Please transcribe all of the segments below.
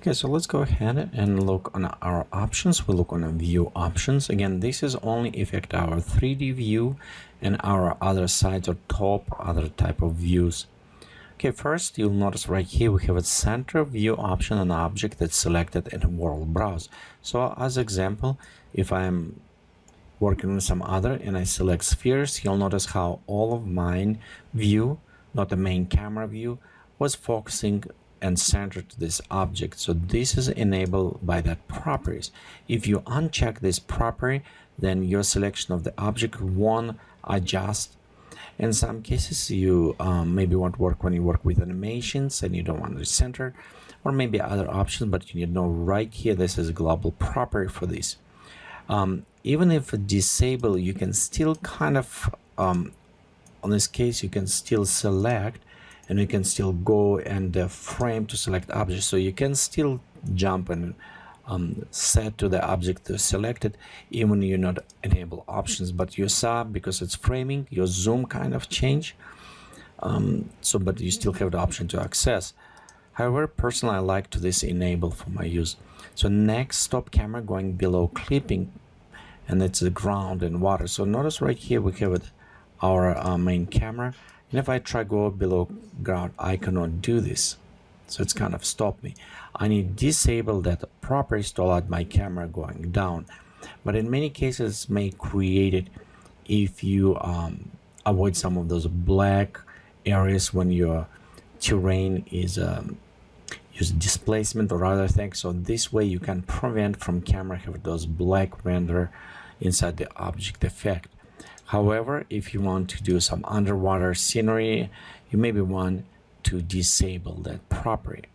Okay, so let's go ahead and look on our options. We'll look on view options. Again, this is only affect our 3D view and our other sides or top other type of views. Okay, first you'll notice right here we have a center view option on object that's selected in world browse. So as example, if I'm working on some other and I select spheres, you'll notice how all of mine view, not the main camera view, was focusing and centered to this object. So this is enabled by that properties. If you uncheck this property, then your selection of the object won't adjust. In some cases, you maybe want to work when you work with animations and you don't want to center, or maybe other options, but you need to know right here, this is a global property for this. Even if disable, you can still kind of, on this case, you can still select and you can still go and frame to select object. So you can still jump and set to the object to select it, even you not enable options. But you saw, because it's framing, your zoom kind of change. But you still have the option to access. However, personally, I like to this enable for my use. So next, stop camera going below clipping, and it's the ground and water. So notice right here we have it, our main camera. And if I try go below ground, I cannot do this. So it's kind of stopped me. I need to disable that properties to allow my camera going down. But in many cases, may create it if you avoid some of those black areas when your terrain is use displacement or other things. So this way you can prevent from camera have those black render inside the object effect. However, if you want to do some underwater scenery, you maybe want to disable that property.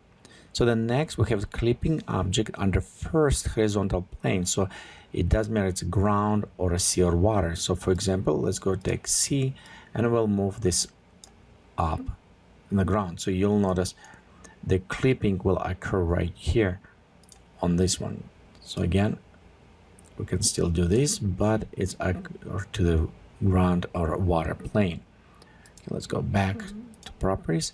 So then next we have clipping object under first horizontal plane. So it doesn't matter it's ground or a sea or water. So for example, let's go take sea and we'll move this up in the ground. So you'll notice the clipping will occur right here on this one. So again, we can still do this, but it's to the ground or water plane. Okay, let's go back to properties.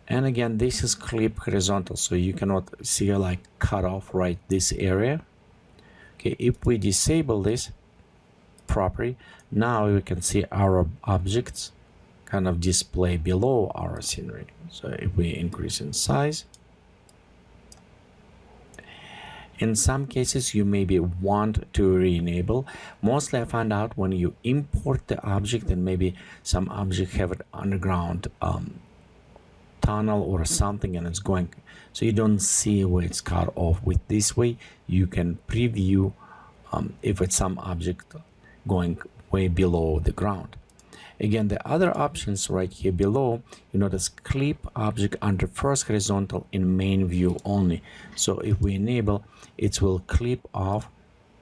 And again, this is clip horizontal, so you cannot see like cut off right this area. Okay, if we disable this property, now we can see our objects kind of display below our scenery. So if we increase in size, in some cases you maybe want to re-enable. Mostly I find out when you import the object and maybe some object have an underground tunnel or something and it's going, so you don't see where it's cut off. With this way you can preview if it's some object going way below the ground. Again, the other options right here below, you notice clip object under first horizontal in main view only. So if we enable, it will clip off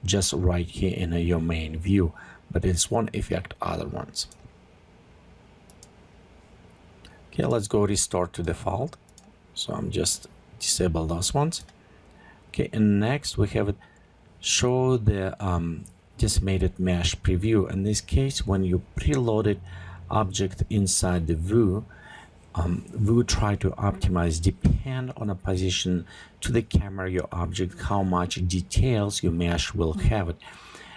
just right here in your main view, but it won't affect other ones. Okay, let's go restore to default. So I'm just disable those ones. Okay, and next we have it show the decimated mesh preview. In this case, when you preloaded object inside the view, we try to optimize depend on a position to the camera your object how much details your mesh will have it,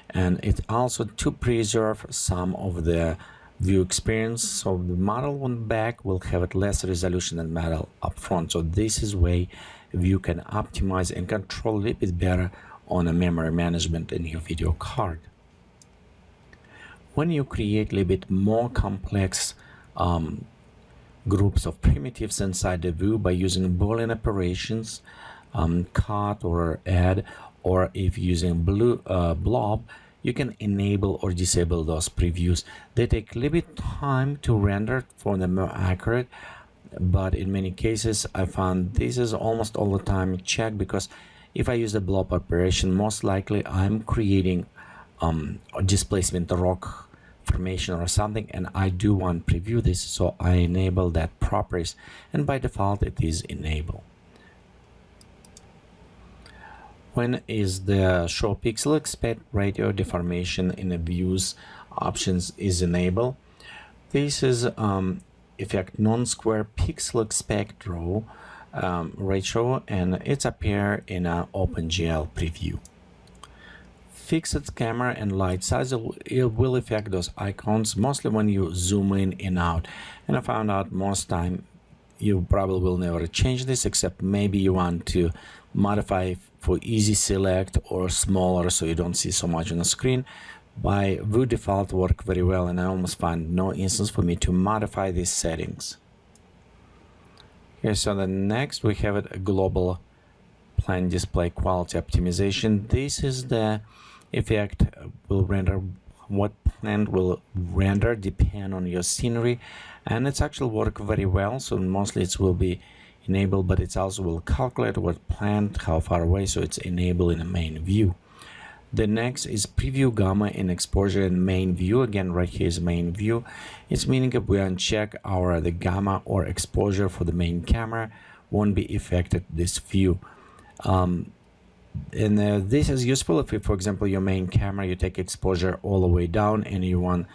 and it also to preserve some of the view experience. So the model on back will have it less resolution than model up front. So this is way you can optimize and control a little bit better on a memory management in your video card. When you create a little bit more complex groups of primitives inside the view by using Boolean operations, cut or add, or if using blob, you can enable or disable those previews. They take a little bit time to render for the more accurate, but in many cases I found this is almost all the time checked, because if I use the blob operation, most likely I'm creating a displacement rock formation or something, and I do want to preview this, so I enable that properties, and by default it is enabled. When is the show pixel aspect ratio deformation in the views options is enabled? This is effect non-square pixel aspect row ratio, and it's appear in an OpenGL preview. Fixed camera and light size, it will affect those icons mostly when you zoom in and out. And I found out most time you probably will never change this, except maybe you want to modify for easy select or smaller so you don't see so much on the screen. By view default work very well, and I almost find no instance for me to modify these settings. Okay, so the next we have a global plan display quality optimization. This is the effect will render what plan will render depend on your scenery, and it's actually work very well. So mostly it will be enabled, but it also will calculate what plan, how far away, so it's enabled in the main view. The next is preview gamma in exposure in main view. Again, right here is main view. It's meaning if we uncheck the gamma or exposure for the main camera, won't be affected this view. This is useful if, for example, your main camera, you take exposure all the way down and you want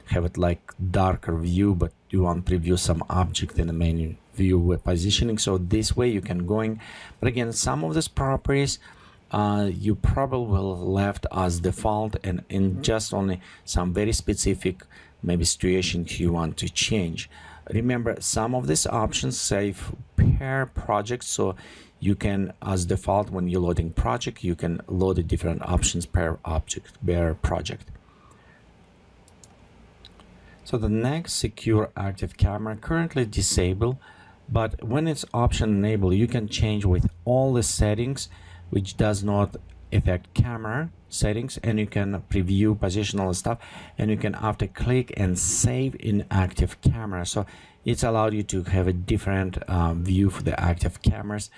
have it like darker view, but you want to preview some object in the main view with positioning. So this way you can going. But again, some of these properties you probably will left as default, and in just only some very specific maybe situations you want to change. Remember, some of these options save per project, so you can, as default, when you're loading project, you can load the different options per object, per project. So the next, secure active camera, currently disabled, but when it's option enabled, you can change with all the settings which does not affect camera settings, and you can preview positional stuff, and you can after click and save in active camera. So it's allowed you to have a different view for the active cameras.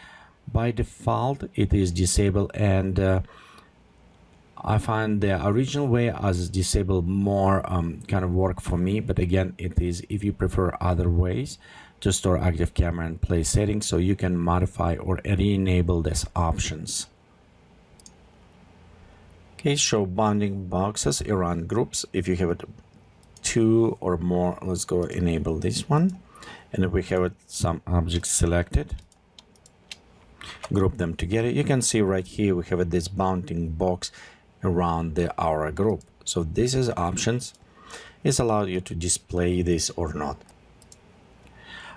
By default it is disabled, and I find the original way as disabled more kind of work for me, but again, it is if you prefer other ways to store active camera and play settings, so you can modify or re-enable these options. Okay, show bounding boxes around groups. If you have it two or more, let's go enable this one, and if we have some objects selected, group them together. You can see right here we have this bounding box around our group. So this is options. It's allowed you to display this or not.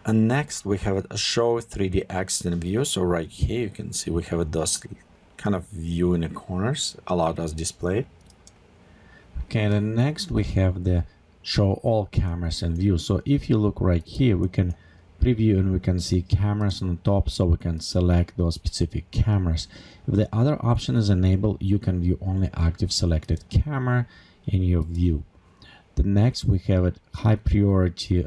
And next we have a show 3D extent view. So right here you can see we have those kind of view in the corners, allowed us display. Okay, and then next we have the show all cameras and views. So if you look right here, we can preview and we can see cameras on the top, so we can select those specific cameras. If the other option is enabled, you can view only active selected camera in your view. The next we have it high priority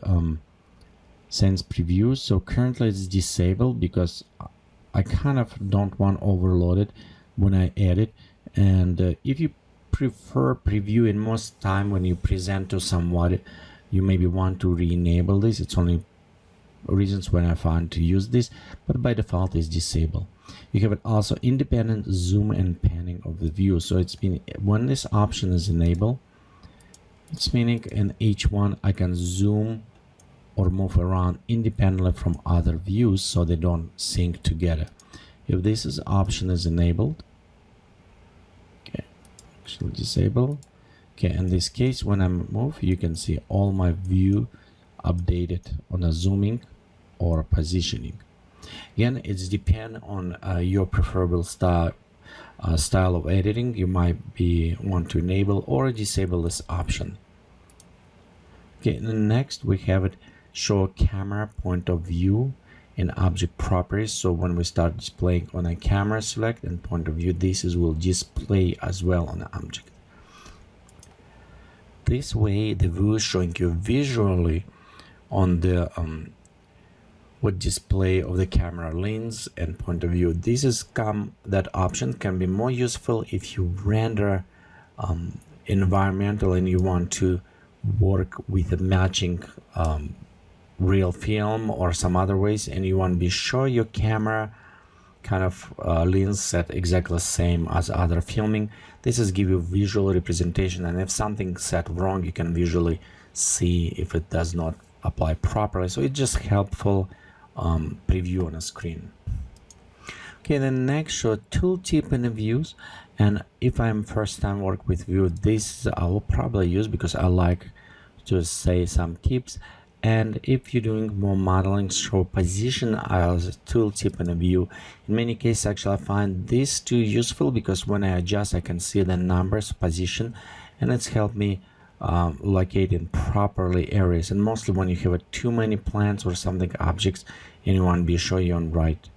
sense preview. So currently it's disabled because I kind of don't want overload it when I edit. And if you prefer preview, in most time when you present to someone, you maybe want to re-enable this. It's only reasons when I find to use this, but by default is disabled. You have it also independent zoom and panning of the view. So it's been, when this option is enabled, it's meaning in each one I can zoom or move around independently from other views, so they don't sync together. If this option is enabled, okay, actually disabled. Okay, in this case, when I move, you can see all my view updated on a zooming or positioning. Again, it's depend on your preferable style of editing. You might want to enable or disable this option. Okay, and then next we have it show camera point of view in object properties. So when we start displaying on a camera select and point of view, this will display as well on the object. This way the view is showing you visually on the what display of the camera lens and point of view. This is that option can be more useful if you render environmental and you want to work with a matching real film or some other ways, and you want to be sure your camera kind of lens set exactly the same as other filming. This is give you visual representation, and if something set wrong, you can visually see if it does not apply properly. So it's just helpful preview on a screen. Okay, then next show tooltip in the views, and if I'm first time work with view, this I will probably use because I like to say some tips. And if you're doing more modeling, show position as a tooltip in a view. In many cases, actually, I find this too useful because when I adjust, I can see the numbers, position, and it's helped me locate in properly areas. And mostly when you have too many plants or something, objects, and you want to be sure you're on right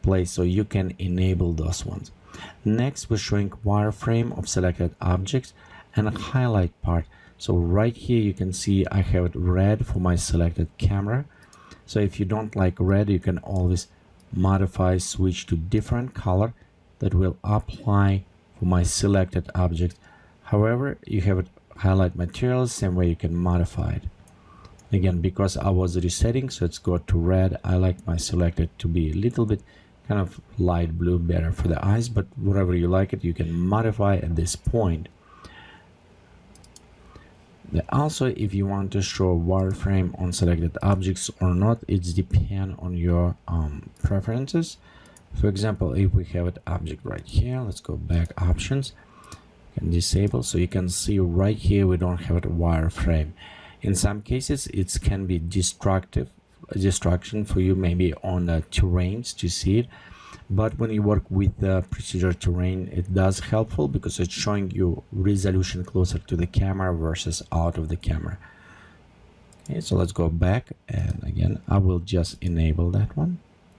place, so you can enable those ones. Next, we're showing wireframe of selected objects and a highlight part. So right here you can see I have it red for my selected camera. So if you don't like red, you can always modify, switch to different color that will apply for my selected object. However, you have it highlight materials, same way you can modify it. Again, because I was resetting, so it's got to red, I like my selected to be a little bit kind of light blue, better for the eyes, but whatever you like it, you can modify at this point. Also, if you want to show wireframe on selected objects or not, it's depend on your preferences. For example, if we have an object right here, let's go back options and disable, so you can see right here we don't have a wireframe. In some cases it can be distraction for you, maybe on terrains to see it, but when you work with the procedure terrain, it does helpful because it's showing you resolution closer to the camera versus out of the camera. Okay, so let's go back, and again I will just enable that one.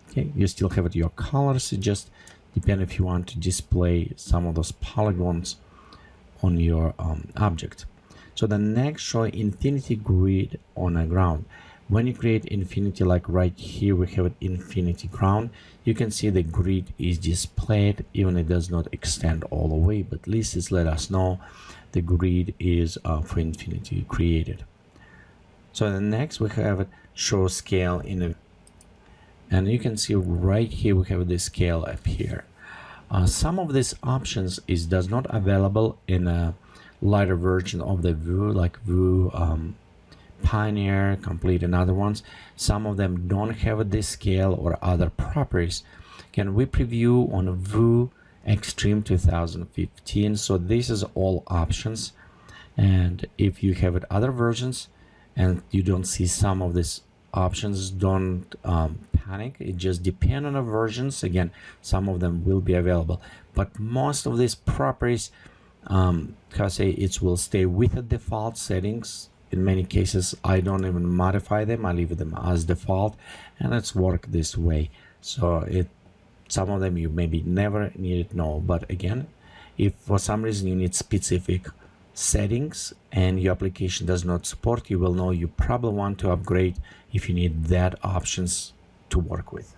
Okay, you still have your colors, it just depends if you want to display some of those polygons on your object. So the next, show infinity grid on a ground. When you create infinity, like right here we have an infinity ground, you can see the grid is displayed, even it does not extend all the way, but at least it's let us know the grid is for infinity created. So the next we have it show scale in a, and you can see right here we have the scale up here. Some of these options does not available in a lighter version of the view, like view Pioneer, Complete, and other ones. Some of them don't have this scale or other properties. Can we preview on View Extreme 2015? So this is all options, and if you have other versions and you don't see some of these options, don't panic. It just depends on the versions. Again, some of them will be available, but most of these properties, it will stay with the default settings. In many cases I don't even modify them, I leave them as default, and it's work this way. So some of them you maybe never need to know, but again, if for some reason you need specific settings and your application does not support, you will know you probably want to upgrade if you need that options to work with.